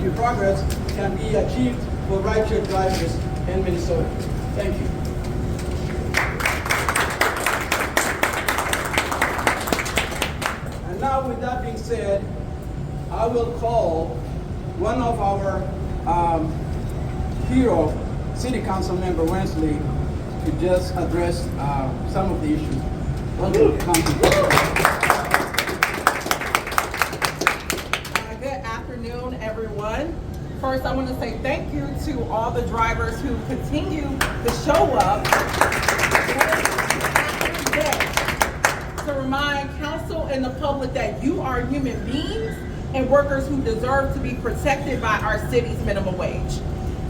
the progress can be achieved for rideshare drivers in Minnesota. Thank you. And now, with that being said, I will call one of our hero, City Council Member Wensley, to just address some of the issues. Welcome, Councilman. Good afternoon, everyone. First, I want to say thank you to all the drivers who continue to show up to remind council and the public that you are human beings and workers who deserve to be protected by our city's minimum wage.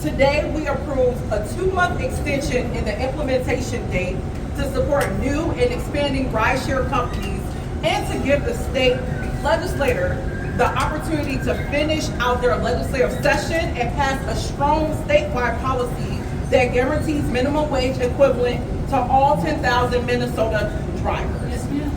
Today, we approve a 2-month extension in the implementation date to support new and expanding rideshare companies and to give the state legislator the opportunity to finish out their legislative session and pass a strong statewide policy that guarantees minimum wage equivalent to all 10,000 Minnesota drivers. Yes, ma'am.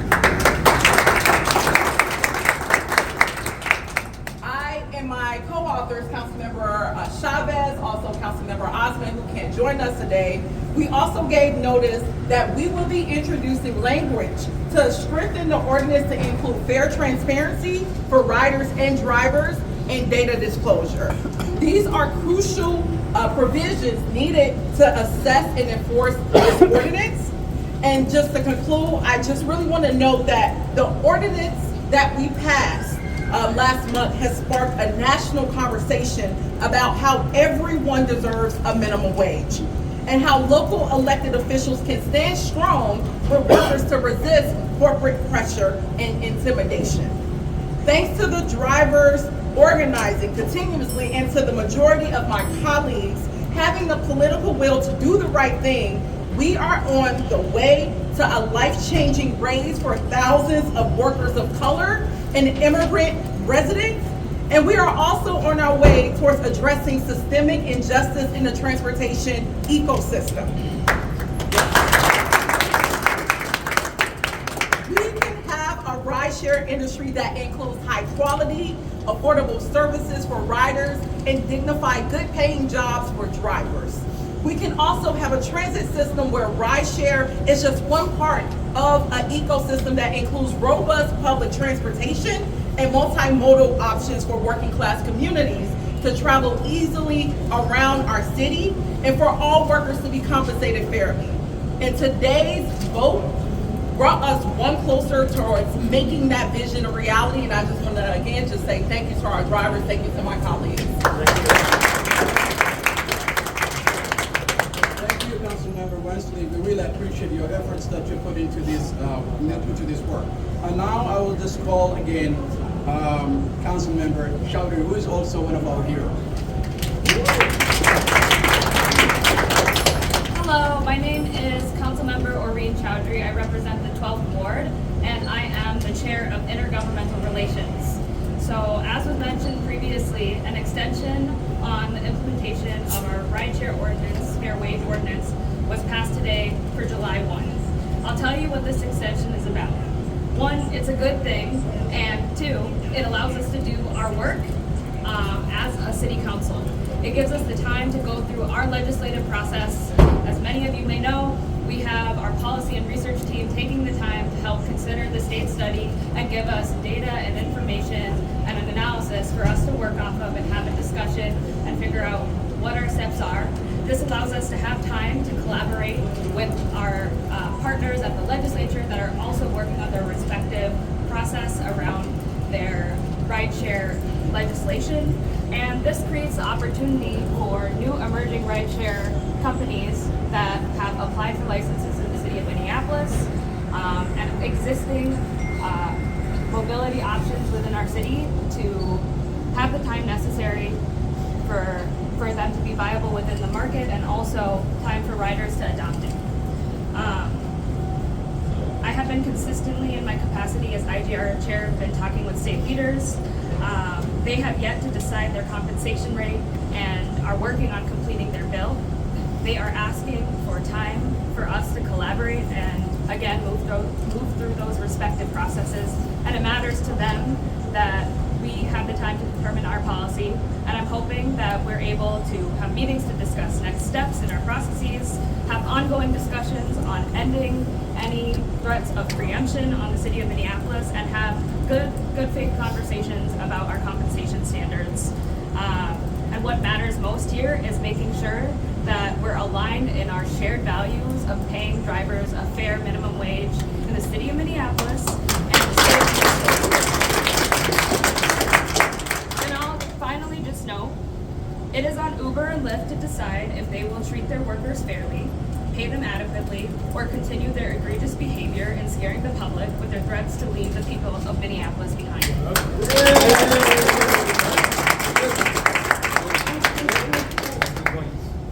I and my co-authors, Councilmember Chavez, also Councilmember Osmond, who can't join us today, we also gave notice that we will be introducing language to strengthen the ordinance to include fair transparency for riders and drivers and data disclosure. These are crucial provisions needed to assess and enforce this ordinance. And just to conclude, I just really want to note that the ordinance that we passed last month has sparked a national conversation about how everyone deserves a minimum wage and how local elected officials can stand strong for workers to resist corporate pressure and intimidation. Thanks to the drivers organizing continuously and to the majority of my colleagues having the political will to do the right thing, we are on the way to a life-changing raise for thousands of workers of color and immigrant residents. And we are also on our way towards addressing systemic injustice in the transportation ecosystem. We can have a rideshare industry that includes high quality, affordable services for riders, and dignified, good paying jobs for drivers. We can also have a transit system where rideshare is just one part of an ecosystem that includes robust public transportation and multimodal options for working class communities to travel easily around our city and for all workers to be compensated fairly. And today's vote brought us one closer towards making that vision a reality. And I just want to again just say thank you to our drivers, thank you to my colleagues. Councilmember Wensley, we really appreciate your efforts that you put into this work. And now I will just call again Councilmember Chowdhury, who is also one of our heroes. Hello, my name is Councilmember Oreen Chowdhury. I represent the 12th Ward, and I am the Chair of Intergovernmental Relations. So, as was mentioned previously, an extension on the implementation of our rideshare ordinance, fair wage ordinance, was passed today for July 1. I'll tell you what this extension is about. 1, it's a good thing, and 2, it allows us to do our work as a city council. It gives us the time to go through our legislative process. As many of you may know, we have our policy and research team taking the time to help consider the state study and give us data and information and an analysis for us to work off of and have a discussion and figure out what our steps are. This allows us to have time to collaborate with our partners at the legislature that are also working on their respective process around their rideshare legislation. And this creates the opportunity for new emerging rideshare companies that have applied for licenses in the city of Minneapolis and existing mobility options within our city to have the time necessary for them to be viable within the market, and also time for riders to adopt it. I have been consistently in my capacity as IGR chair been talking with state leaders. They have yet to decide their compensation rate and are working on completing their bill. They are asking for time for us to collaborate and again move through those respective processes. And it matters to them that we have the time to determine our policy, and I'm hoping that we're able to have meetings to discuss next steps in our processes, have ongoing discussions on ending any threats of preemption on the city of Minneapolis, and have good faith conversations about our compensation standards. And what matters most here is making sure that we're aligned in our shared values of paying drivers a fair minimum wage in the city of Minneapolis and And I'll finally just note, it is on Uber and Lyft to decide if they will treat their workers fairly, pay them adequately, or continue their egregious behavior in scaring the public with their threats to leave the people of Minneapolis behind.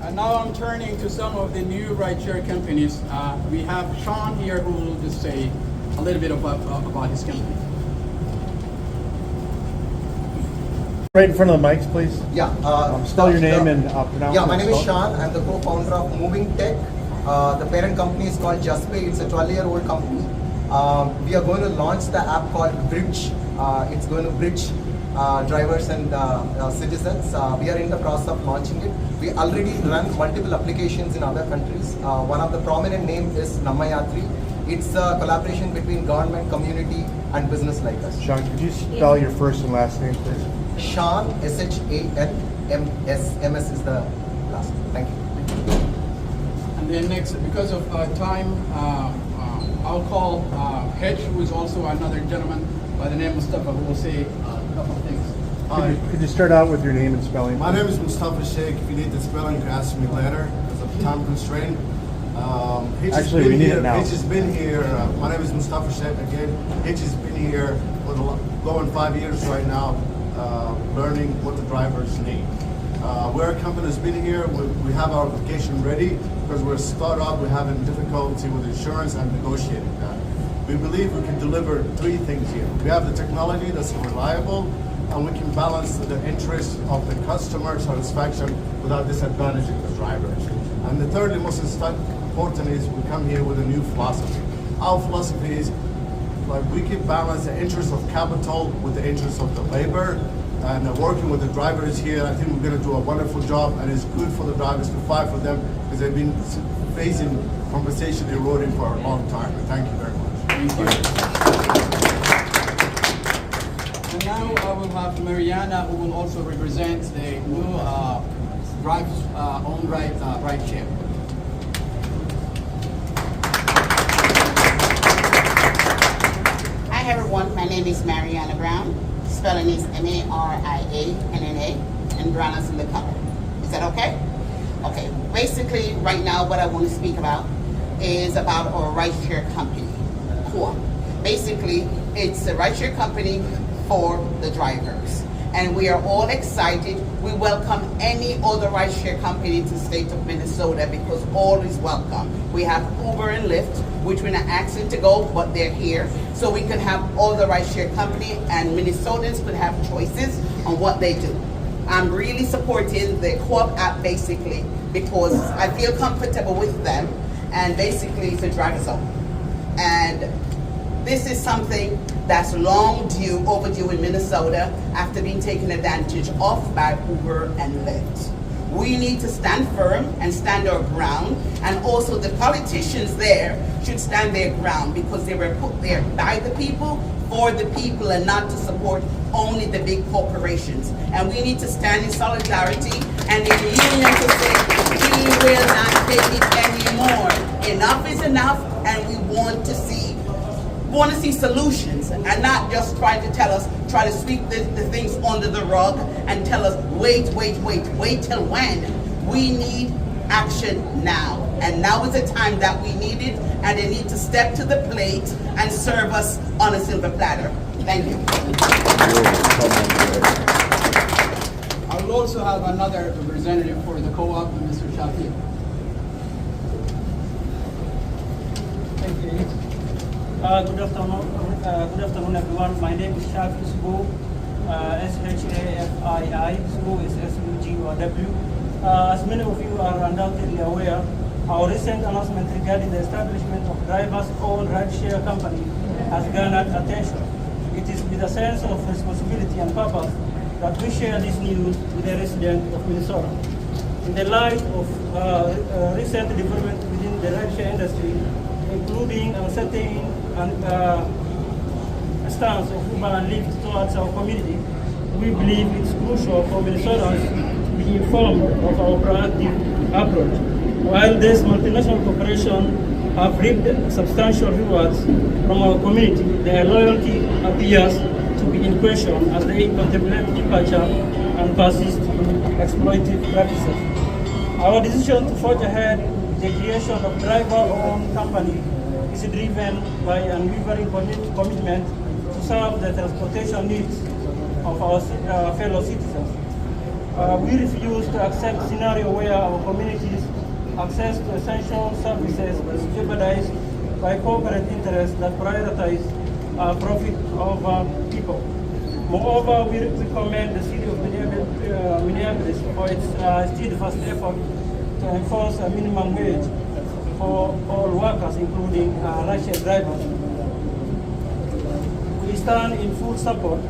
And now I'm turning to some of the new rideshare companies. We have Sean here who will just say a little bit about his company. Right in front of the mics, please. Yeah. Spell your name and pronounce it. Yeah, my name is Sean. I'm the co-founder of Moving Tech. The parent company is called JustPay. It's a 12-year-old company. We are going to launch the app called Bridge. It's going to bridge drivers and citizens. We are in the process of launching it. We already run multiple applications in other countries. One of the prominent names is Namayatri. It's a collaboration between government, community, and business like us. Sean, could you spell your first and last name, please? Sean, S-H-A-N-M-S. M-S is the last name. Thank you. And then next, because of time, I'll call Hedge, who is also another gentleman by the name of Mustafa, who will say a couple of things. Could you start out with your name and spelling? My name is Mustafa Sheikh. If you need the spelling, you can ask me later because of time constraint. Actually, we need it now. Hitch has been here. My name is Mustafa Sheikh again. Hitch has been here for going 5 years right now, learning what the drivers need. We're a company that's been here. We have our application ready because we're a startup. We're having difficulty with insurance and negotiating that. We believe we can deliver three things here. We have the technology that's reliable, and we can balance the interest of the customer satisfaction without disadvantaging the drivers. And the thirdly most important is we come here with a new philosophy. Our philosophy is like we can balance the interest of capital with the interest of the labor. And working with the drivers here, I think we're going to do a wonderful job, and it's good for the drivers to fight for them because they've been facing compensation eroding for a long time. And thank you very much. Thank you. And now I will have Mariana, who will also represent the new Rideshare. Hi everyone, my name is Mariana Brown. Spelling is M-A-R-I-A-N-N-A, and brown is in the color. Is that okay? Okay, basically right now what I want to speak about is about our rideshare company, Co-op. Basically, it's a rideshare company for the drivers. And we are all excited. We welcome any other rideshare company to the state of Minnesota because all is welcome. We have Uber and Lyft, which we're not asking to go, but they're here. So we can have all the rideshare company and Minnesotans could have choices on what they do. I'm really supporting the Co-op app basically because I feel comfortable with them and basically it's a drag zone. And this is something that's long due, overdue in Minnesota after being taken advantage of by Uber and Lyft. We need to stand firm and stand our ground, and also the politicians there should stand their ground because they were put there by the people, for the people, and not to support only the big corporations. And we need to stand in solidarity and in union to say, we will not take it anymore. Enough is enough, and we want to see solutions and not just try to sweep the things under the rug and tell us, wait till when? We need action now. And now is the time that we need it, and they need to step to the plate and serve us on a silver platter. Thank you. I will also have another representative for the Co-op, Mr. Shafi. Thank you. Good afternoon, everyone. My name is Shafi Sugo, S-H-A-F-I-I. Sugo is S-U-G-O-W. As many of you are undoubtedly aware, our recent announcement regarding the establishment of drivers-owned rideshare company has garnered attention. It It is with a sense of responsibility and purpose that we share this news with the residents of Minnesota. In the light of recent development within the rideshare industry, including uncertain stance of UBER and LYFT towards our community, we believe it's crucial for Minnesotans to be informed of our proactive approach. While these multinational corporations have reaped substantial rewards from our community, their loyalty appears to be in question as they contemplate departure and persist in exploitative practices. Our decision to forge ahead with the creation of driver-owned company is driven by an unwavering commitment to serve the transportation needs of our fellow citizens. We refuse to accept a scenario where our communities' access to essential services is jeopardized by corporate interests that prioritize profit over people. Moreover, we commend the city of Minneapolis for its steadfast effort to enforce a minimum wage for all workers, including rideshare drivers. We stand in full support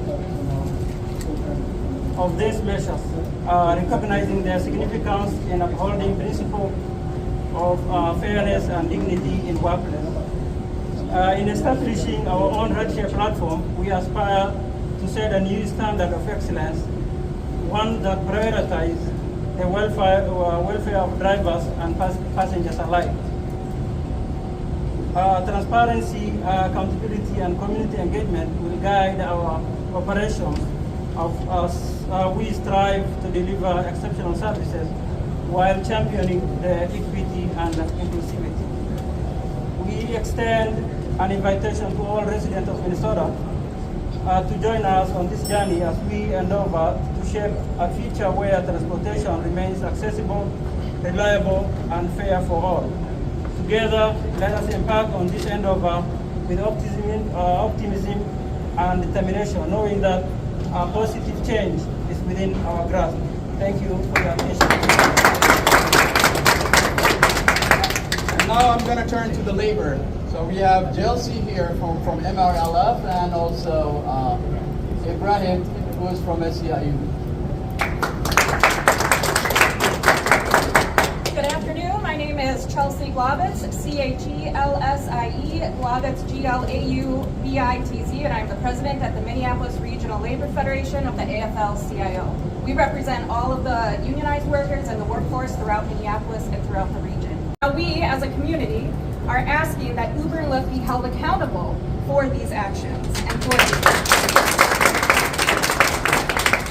of these measures, recognizing their significance in upholding principles of fairness and dignity in workplace. In establishing our own rideshare platform, we aspire to set a new standard of excellence, one that prioritizes the welfare of drivers and passengers alike. Transparency, accountability, and community engagement will guide our operations as we strive to deliver exceptional services while championing the equity and inclusivity. We extend an invitation to all residents of Minnesota to join us on this journey as we endeavor to shape a future where transportation remains accessible, reliable, and fair for all. Together, let us embark on this endeavor with optimism and determination, knowing that a positive change is within our grasp. Thank you for your attention. And now I'm going to turn to the labor. So we have JLC here from MULDA and LYFT, and also Ibrahim, who is from SEIU. Good afternoon. My name is Chelsea Glavitz, CHELSIE, Glavitz, GLAUBITZ, and I'm the president at the Minneapolis Regional Labor Federation of the AFL-CIO. We represent all of the unionized workers and the workforce throughout Minneapolis and throughout the region. Now, we, as a community, are asking that Uber and Lyft be held accountable for these actions and for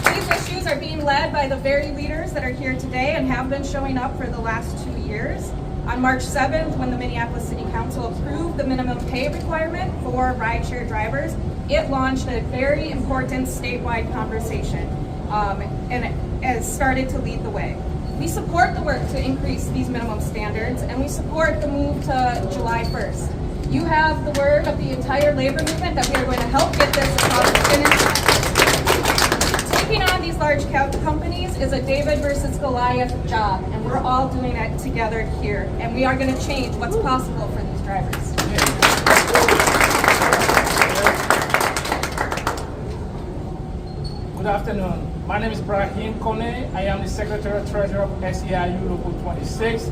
these issues are being led by the very leaders that are here today and have been showing up for the last 2 years. On March 7th, when the Minneapolis City Council approved the minimum pay requirement for rideshare drivers, it launched a very important statewide conversation and it has started to lead the way. We support the work to increase these minimum standards, and we support the move to July 1st. You have the word of the entire labor movement that we are going to help get this across the finish line. Taking on these large companies is a David versus Goliath job, and we're all doing it together here, and we are going to change what's possible for these drivers. Good afternoon. My name is Brahim Kone. I am the Secretary-Treasurer of SEIU Local 26.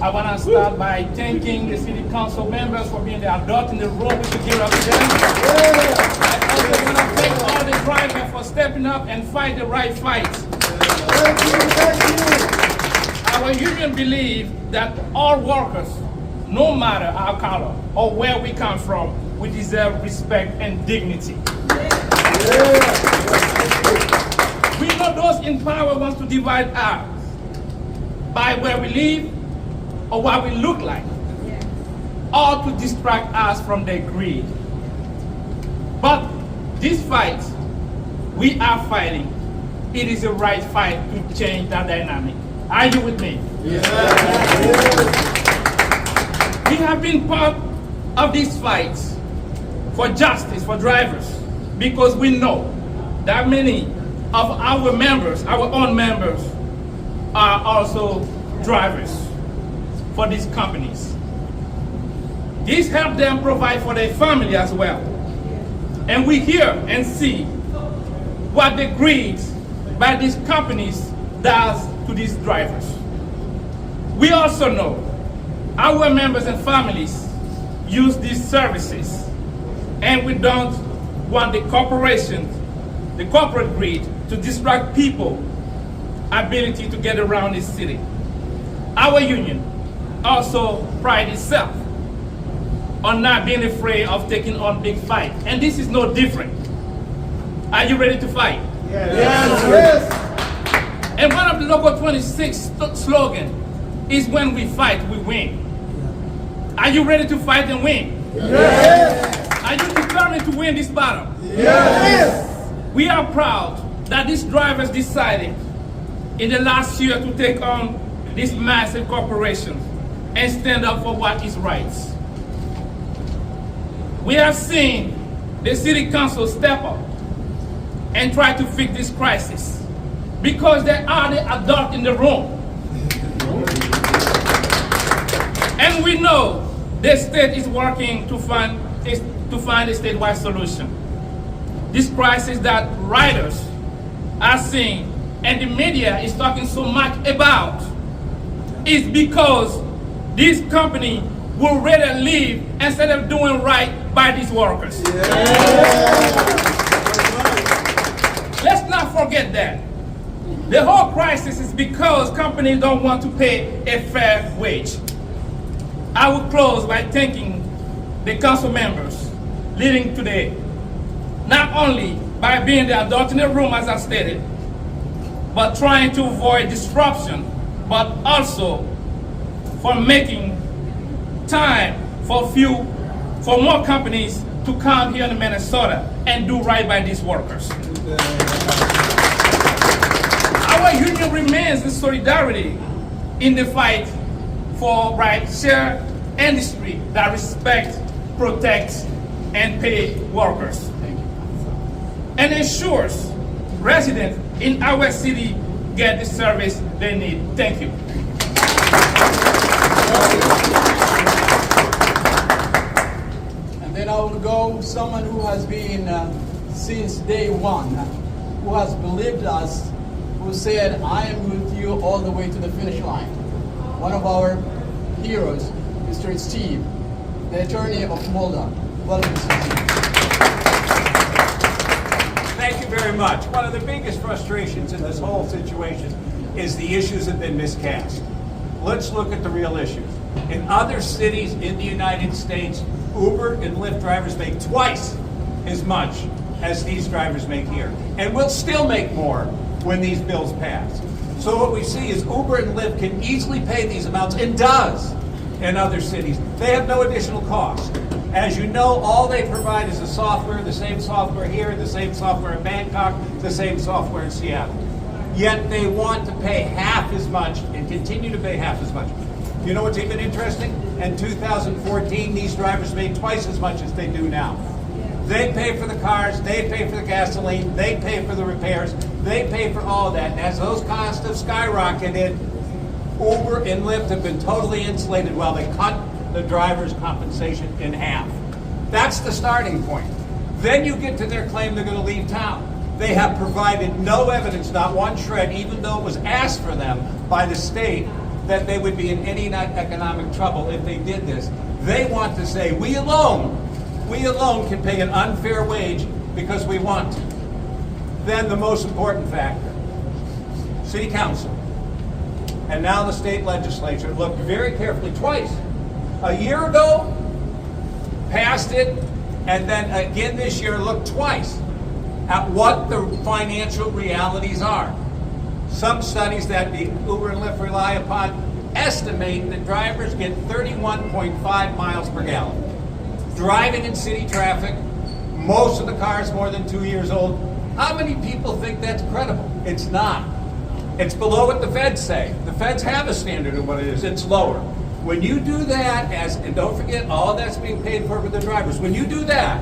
I want to start by thanking the City Council members for being the adult in the role we should give up to them. I also want to thank all the drivers for stepping up and fight the right fight. Thank you. Our union believes that all workers, no matter our color or where we come from, we deserve respect and dignity. We know those in power want to divide us by where we live or what we look like, or to distract us from their greed. But this fight we are fighting, it is the right fight to change that dynamic. Are you with me? Yeah. We have been part of this fight for justice for drivers because we know that many of our members, our own members, are also drivers for these companies. This helps them provide for their family as well. And we hear and see what the greed by these companies does to these drivers. We also know our members and families use these services, and we don't want the corporations, the corporate greed, to distract people ability to get around this city. Our union also prides itself on not being afraid of taking on big fight, and this is no different. Are you ready to fight? Yes. And one of the Local 26 slogan is when we fight, we win. Are you ready to fight and win? Yes. Are you determined to win this battle? Yes. We are proud that these drivers decided in the last year to take on these massive corporations and stand up for what is right. We have seen the city council step up and try to fix this crisis because they are the adult in the room. And we know the state is working to find a statewide solution. This crisis that riders are seeing and the media is talking so much about is because this company will rather leave instead of doing right by these workers. Let's not forget that. The whole crisis is because companies don't want to pay a fair wage. I will close by thanking the council members leading today, not only by being the adult in the room as I stated, but trying to avoid disruption, but also for making time for more companies to come here in Minnesota and do right by these workers. Our union remains in solidarity in the fight for rideshare industry that respects, protects, and pay workers, and ensures residents in our city get the service they need. Thank you. And then I will go someone who has been since day one, who has believed us, who said, I am with you all the way to the finish line. One of our heroes, Mr. Steve, the attorney of MULDA. Welcome, Mr. Steve. Thank you very much. One of the biggest frustrations in this whole situation is the issues have been miscast. Let's look at the real issues. In other cities in the United States, Uber and Lyft drivers make twice as much as these drivers make here. And we'll still make more when these bills pass. So what we see is Uber and Lyft can easily pay these amounts, and does in other cities. They have no additional cost. As you know, all they provide is the software, the same software here, the same software in Bangkok, the same software in Seattle. Yet they want to pay half as much and continue to pay half as much. You know what's even interesting? In 2014, these drivers made twice as much as they do now. They pay for the cars, they pay for the gasoline, they pay for the repairs, they pay for all of that. And as those costs have skyrocketed, Uber and Lyft have been totally insulated while they cut the driver's compensation in half. That's the starting point. Then you get to their claim they're going to leave town. They have provided no evidence, not one shred, even though it was asked for them by the state, that they would be in any economic trouble if they did this. They want to say, we alone can pay an unfair wage because we want to. Then the most important factor, City Council, and now the state legislature looked very carefully twice. A year ago, passed it, and then again this year looked twice at what the financial realities are. Some studies that the Uber and Lyft rely upon estimate that drivers get 31.5 miles per gallon. Driving in city traffic, most of the cars more than 2 years old. How many people think that's credible? It's not. It's below what the feds say. The feds have a standard of what it is. It's lower. When you do that, and don't forget all that's being paid for the drivers, when you do that,